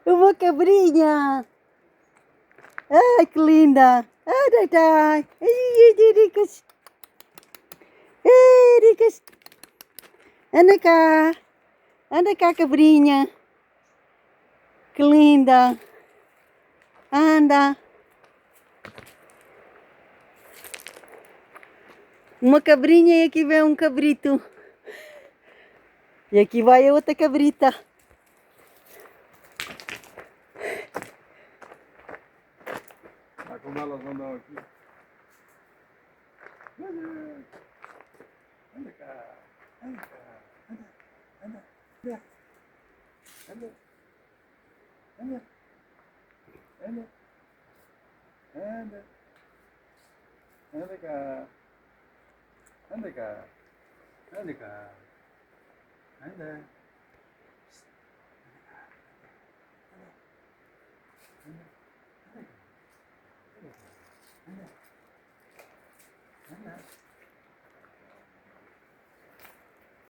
Uma cabrinha. Ai, que linda. Ai, dai, dai. Ai, Ricas. Ai, Ricas. Anda cá. Anda cá, cabrinha. Que linda. Anda. Uma cabrinha e aqui vem um cabrito. E aqui vai a outra cabrita. Tá como elas andam aqui. Anda cá. Anda cá. Anda. Anda. Anda. Anda. Anda. Anda. Anda cá. Anda cá. Anda cá. Anda. Anda. Anda. Anda.